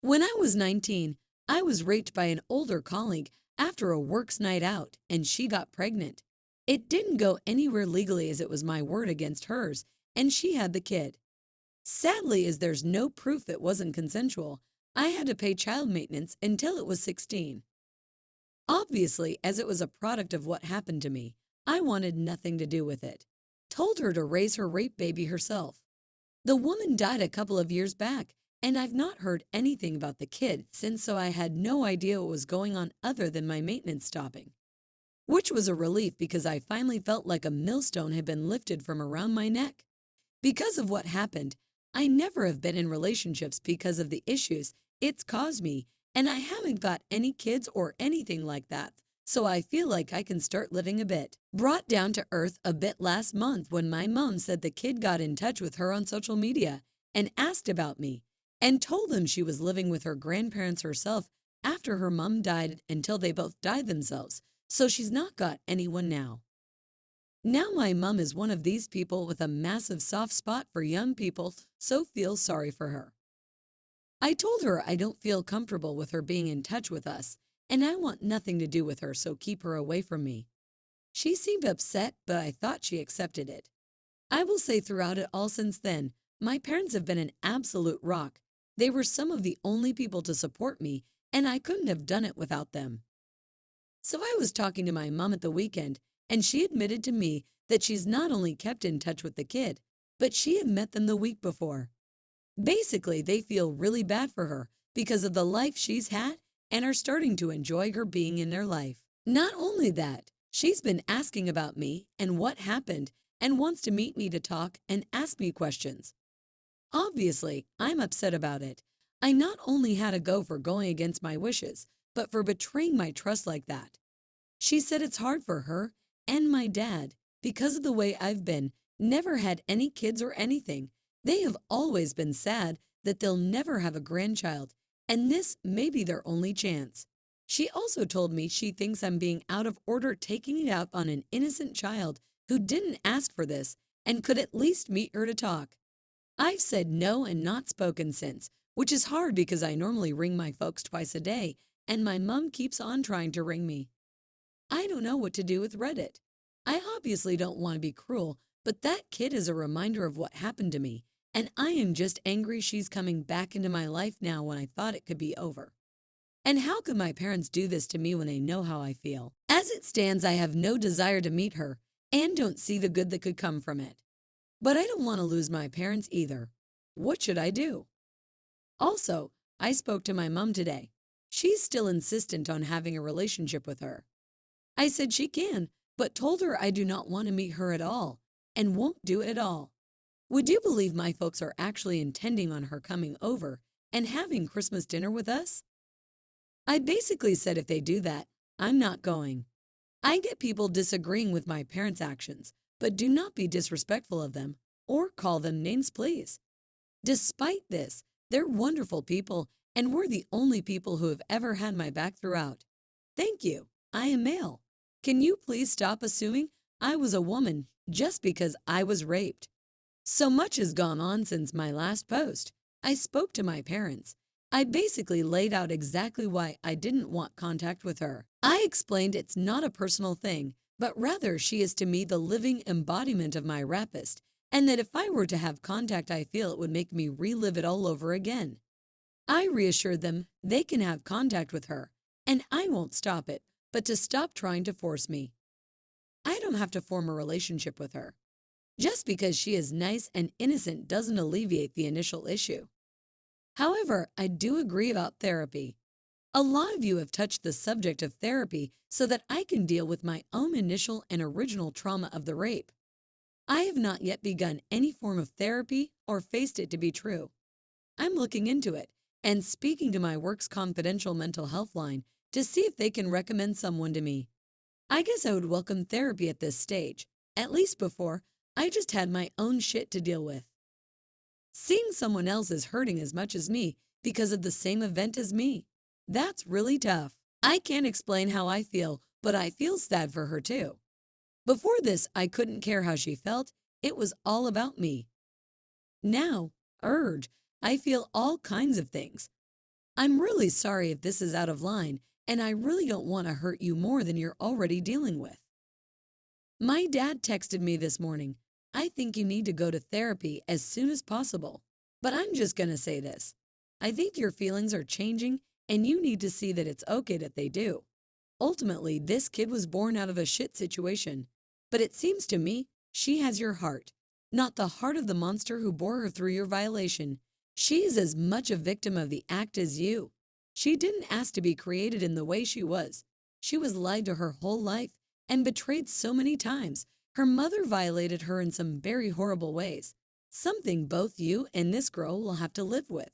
When I was 19, I was raped by an older colleague after a works night out, and she got pregnant. It didn't go anywhere legally as it was my word against hers, and she had the kid. Sadly, as there's no proof it wasn't consensual, I had to pay child maintenance until it was 16. Obviously, as it was a product of what happened to me, I wanted nothing to do with it. Told her to raise her rape baby herself. The woman died a couple of years back, and I've not heard anything about the kid since, so I had no idea what was going on other than my maintenance stopping. Which was a relief because I finally felt like a millstone had been lifted from around my neck. Because of what happened, I never have been in relationships because of the issues it's caused me, and I haven't got any kids or anything like that, so I feel like I can start living a bit. Brought down to earth a bit last month when my mom said the kid got in touch with her on social media and asked about me and told them she was living with her grandparents herself after her mom died until they both died themselves, so she's not got anyone now. Now my mom is one of these people with a massive soft spot for young people, so feel sorry for her. I told her I don't feel comfortable with her being in touch with us, and I want nothing to do with her, so keep her away from me. She seemed upset, but I thought she accepted it. I will say throughout it all since then, my parents have been an absolute rock. They were some of the only people to support me, and I couldn't have done it without them. So I was talking to my mom at the weekend, and she admitted to me that she's not only kept in touch with the kid, but she had met them the week before. Basically, they feel really bad for her because of the life she's had and are starting to enjoy her being in their life. Not only that, she's been asking about me and what happened and wants to meet me to talk and ask me questions. Obviously, I'm upset about it. I not only had to go for going against my wishes, but for betraying my trust like that. She said it's hard for her and my dad because of the way I've been, never had any kids or anything. They have always been sad that they'll never have a grandchild, and this may be their only chance. She also told me she thinks I'm being out of order taking it out on an innocent child who didn't ask for this and could at least meet her to talk. I've said no and not spoken since, which is hard because I normally ring my folks twice a day, and my mom keeps on trying to ring me. I don't know what to do with Reddit. I obviously don't want to be cruel, but that kid is a reminder of what happened to me, and I am just angry she's coming back into my life now when I thought it could be over. And how could my parents do this to me when they know how I feel? As it stands, I have no desire to meet her and don't see the good that could come from it. But I don't want to lose my parents either. What should I do? Also, I spoke to my mom today. She's still insistent on having a relationship with her. I said she can, but told her I do not want to meet her at all and won't do it at all. Would you believe my folks are actually intending on her coming over and having Christmas dinner with us? I basically said if they do that, I'm not going. I get people disagreeing with my parents' actions, but do not be disrespectful of them or call them names, please. Despite this, they're wonderful people, and we're the only people who have ever had my back throughout. Thank you. I am male. Can you please stop assuming I was a woman just because I was raped? So much has gone on since my last post. I spoke to my parents. I basically laid out exactly why I didn't want contact with her. I explained it's not a personal thing, but rather she is to me the living embodiment of my rapist, and that if I were to have contact, I feel it would make me relive it all over again. I reassured them they can have contact with her, and I won't stop it, but to stop trying to force me. I don't have to form a relationship with her. Just because she is nice and innocent doesn't alleviate the initial issue. However, I do agree about therapy. A lot of you have touched the subject of therapy so that I can deal with my own initial and original trauma of the rape. I have not yet begun any form of therapy or faced it to be true. I'm looking into it and speaking to my work's confidential mental health line to see if they can recommend someone to me. I guess I would welcome therapy at this stage. At least before, I just had my own shit to deal with. Seeing someone else is hurting as much as me because of the same event as me, that's really tough. I can't explain how I feel, but I feel sad for her too. Before this, I couldn't care how she felt. It was all about me. Now, I feel all kinds of things. I'm really sorry if this is out of line, and I really don't want to hurt you more than you're already dealing with. My dad texted me this morning. I think you need to go to therapy as soon as possible. But I'm just going to say this. I think your feelings are changing, and you need to see that it's okay that they do. Ultimately, this kid was born out of a shit situation. But it seems to me she has your heart, not the heart of the monster who bore her through your violation. She is as much a victim of the act as you. She didn't ask to be created in the way she was. She was lied to her whole life and betrayed so many times. Her mother violated her in some very horrible ways, something both you and this girl will have to live with.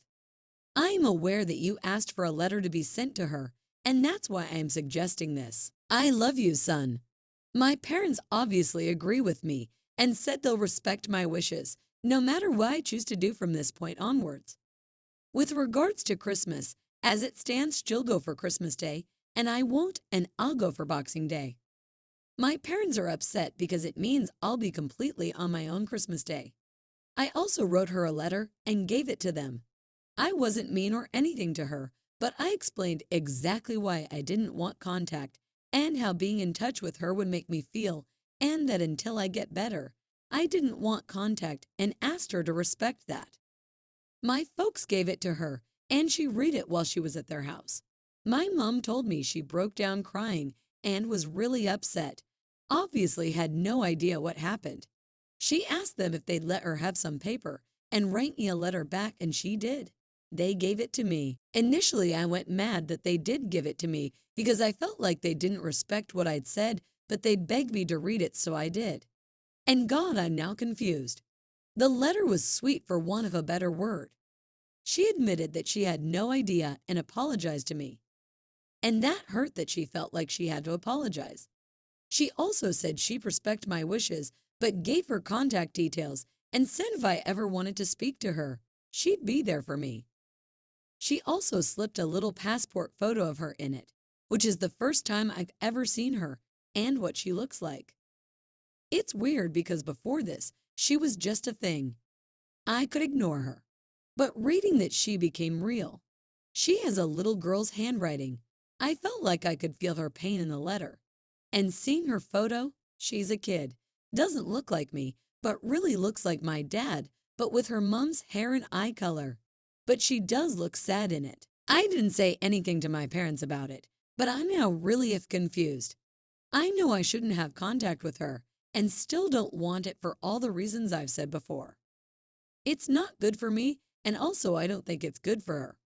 I am aware that you asked for a letter to be sent to her, and that's why I am suggesting this. I love you, son. My parents obviously agree with me and said they'll respect my wishes, no matter what I choose to do from this point onwards. With regards to Christmas, as it stands, she'll go for Christmas Day, and I won't, and I'll go for Boxing Day. My parents are upset because it means I'll be completely on my own Christmas Day. I also wrote her a letter and gave it to them. I wasn't mean or anything to her, but I explained exactly why I didn't want contact and how being in touch with her would make me feel, and that until I get better, I didn't want contact and asked her to respect that. My folks gave it to her, and she read it while she was at their house. My mom told me she broke down crying and was really upset, obviously had no idea what happened. She asked them if they'd let her have some paper and write me a letter back, and she did. They gave it to me. Initially, I went mad that they did give it to me because I felt like they didn't respect what I'd said, but they begged me to read it, so I did. And God, I'm now confused. The letter was sweet for want of a better word. She admitted that she had no idea and apologized to me. And that hurt that she felt like she had to apologize. She also said she'd respect my wishes, but gave her contact details and said if I ever wanted to speak to her, she'd be there for me. She also slipped a little passport photo of her in it, which is the first time I've ever seen her and what she looks like. It's weird because before this, she was just a thing. I could ignore her. But reading that she became real. She has a little girl's handwriting. I felt like I could feel her pain in the letter. And seeing her photo, she's a kid. Doesn't look like me, but really looks like my dad, but with her mom's hair and eye color. But she does look sad in it. I didn't say anything to my parents about it, but I'm now really confused. I know I shouldn't have contact with her and still don't want it for all the reasons I've said before. It's not good for me, and also I don't think it's good for her.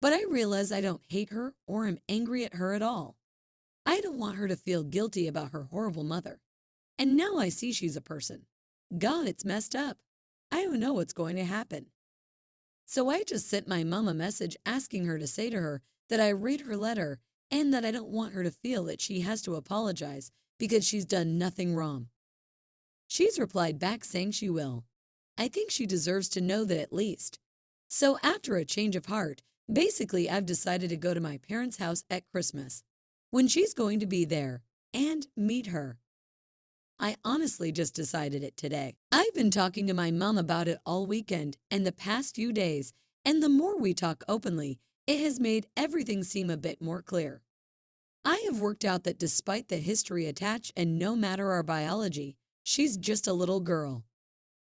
But I realize I don't hate her or am angry at her at all. I don't want her to feel guilty about her horrible mother. And now I see she's a person. God, it's messed up. I don't know what's going to happen. So I just sent my mom a message asking her to say to her that I read her letter and that I don't want her to feel that she has to apologize because she's done nothing wrong. She's replied back saying she will. I think she deserves to know that at least. So after a change of heart, basically I've decided to go to my parents' house at Christmas, when she's going to be there, and meet her. I honestly just decided it today. I've been talking to my mom about it all weekend and the past few days, and the more we talk openly, it has made everything seem a bit more clear. I have worked out that despite the history attached and no matter our biology, she's just a little girl.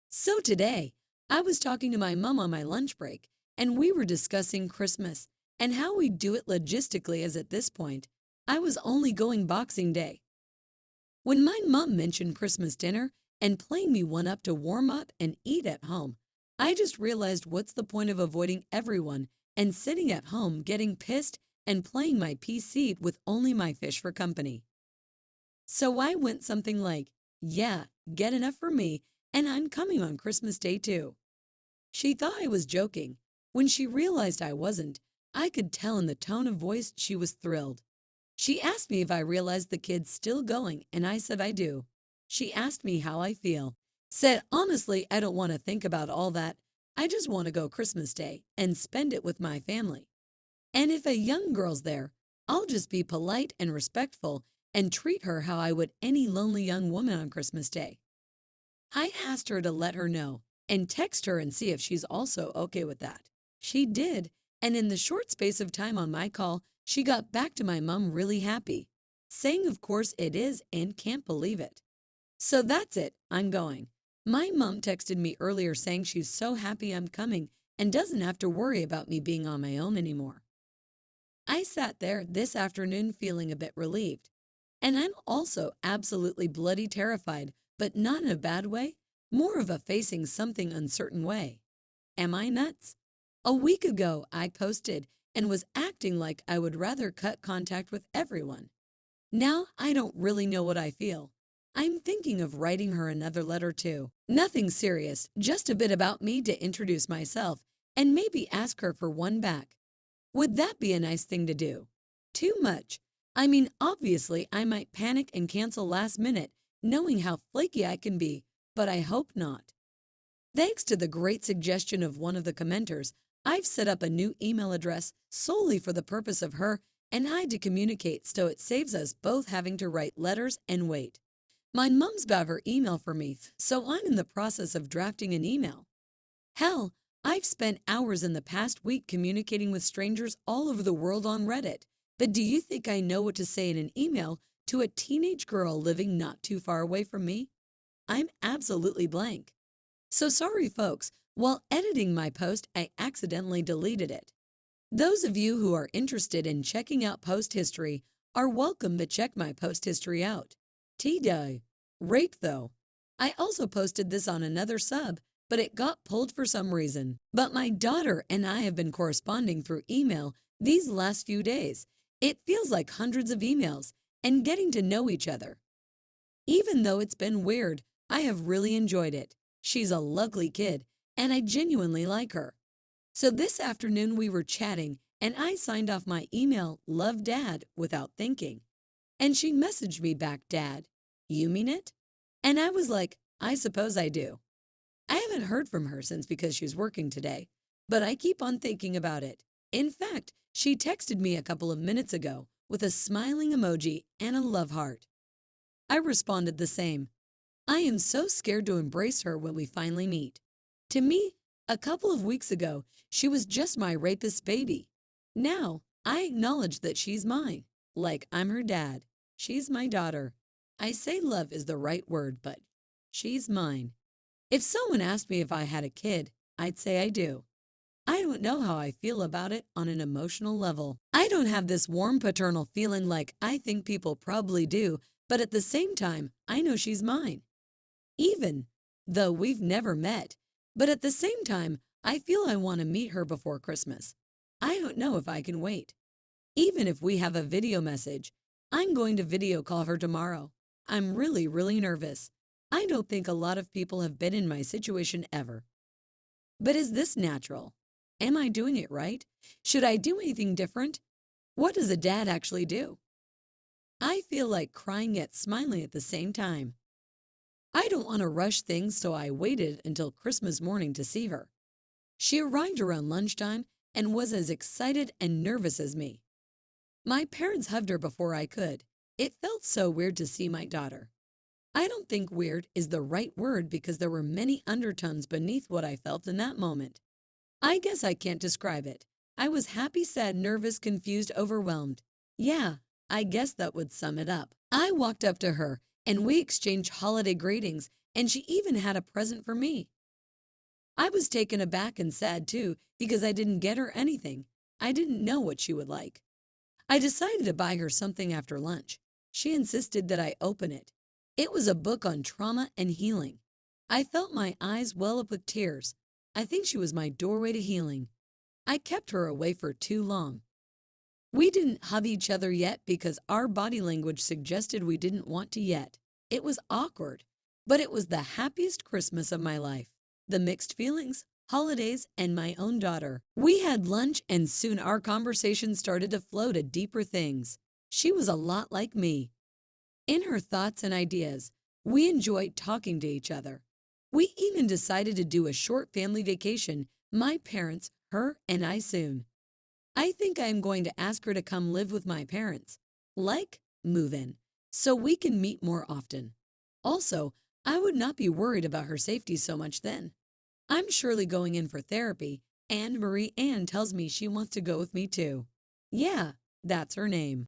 So today, I was talking to my mom on my lunch break, and we were discussing Christmas and how we do it logistically, as at this point, I was only going Boxing Day. When my mom mentioned Christmas dinner and playing me one up to warm up and eat at home, I just realized what's the point of avoiding everyone and sitting at home getting pissed and playing my PC with only my fish for company. So I went something like, yeah, get enough for me, and I'm coming on Christmas Day too. She thought I was joking. When she realized I wasn't, I could tell in the tone of voice she was thrilled. She asked me if I realized the kid's still going, and I said I do. She asked me how I feel. Said, honestly, I don't want to think about all that. I just want to go Christmas Day and spend it with my family. And if a young girl's there, I'll just be polite and respectful and treat her how I would any lonely young woman on Christmas Day. I asked her to let her know and text her and see if she's also okay with that. She did, And in the short space of time on my call, she got back to my mom really happy, saying of course it is and can't believe it. So that's it, I'm going. My mom texted me earlier saying she's so happy I'm coming and doesn't have to worry about me being on my own anymore. I sat there this afternoon feeling a bit relieved. And I'm also absolutely bloody terrified, but not in a bad way, more of a facing something uncertain way. Am I nuts? A week ago, I posted and was acting like I would rather cut contact with everyone. Now I don't really know what I feel. I'm thinking of writing her another letter too. Nothing serious, just a bit about me to introduce myself and maybe ask her for one back. Would that be a nice thing to do? Too much. I mean, obviously, I might panic and cancel last minute, knowing how flaky I can be, but I hope not. Thanks to the great suggestion of one of the commenters, I've set up a new email address solely for the purpose of her and I to communicate so it saves us both having to write letters and wait. My mom's got her email for me, so I'm in the process of drafting an email. Hell, I've spent hours in the past week communicating with strangers all over the world on Reddit. But do you think I know what to say in an email to a teenage girl living not too far away from me? I'm absolutely blank. So sorry, folks. While editing my post, I accidentally deleted it. Those of you who are interested in checking out post history are welcome to check my post history out. T-Dye. Rape, though. I also posted this on another sub, but it got pulled for some reason. But my daughter and I have been corresponding through email these last few days. It feels like hundreds of emails and getting to know each other. Even though it's been weird, I have really enjoyed it. She's a lovely kid, and I genuinely like her. So this afternoon we were chatting, and I signed off my email, Love Dad, without thinking. And she messaged me back, Dad, you mean it? And I was like, I suppose I do. I haven't heard from her since because she's working today, but I keep on thinking about it. In fact, she texted me a couple of minutes ago with a smiling emoji and a love heart. I responded the same. I am so scared to embrace her when we finally meet. To me, a couple of weeks ago, she was just my rapist baby. Now, I acknowledge that she's mine, like I'm her dad. She's my daughter. I say love is the right word, but she's mine. If someone asked me if I had a kid, I'd say I do. I don't know how I feel about it on an emotional level. I don't have this warm paternal feeling like I think people probably do, but at the same time, I know she's mine. Even though we've never met, but at the same time, I feel I want to meet her before Christmas. I don't know if I can wait. Even if we have a video message, I'm going to video call her tomorrow. I'm really nervous. I don't think a lot of people have been in my situation ever. But is this natural? Am I doing it right? Should I do anything different? What does a dad actually do? I feel like crying yet smiling at the same time. I don't want to rush things, so I waited until Christmas morning to see her. She arrived around lunchtime and was as excited and nervous as me. My parents hugged her before I could. It felt so weird to see my daughter. I don't think weird is the right word because there were many undertones beneath what I felt in that moment. I guess I can't describe it. I was happy, sad, nervous, confused, overwhelmed. Yeah, I guess that would sum it up. I walked up to her and we exchanged holiday greetings, and she even had a present for me. I was taken aback and sad too because I didn't get her anything. I didn't know what she would like. I decided to buy her something after lunch. She insisted that I open it. It was a book on trauma and healing. I felt my eyes well up with tears. I think she was my doorway to healing. I kept her away for too long. We didn't hug each other yet because our body language suggested we didn't want to yet. It was awkward, but it was the happiest Christmas of my life. The mixed feelings, holidays, and my own daughter. We had lunch and soon our conversation started to flow to deeper things. She was a lot like me. In her thoughts and ideas, we enjoyed talking to each other. We even decided to do a short family vacation, my parents, her, and I soon. I think I am going to ask her to come live with my parents, like move in, so we can meet more often. Also, I would not be worried about her safety so much then. I'm surely going in for therapy, Anne Marie Ann tells me she wants to go with me too. Yeah, that's her name.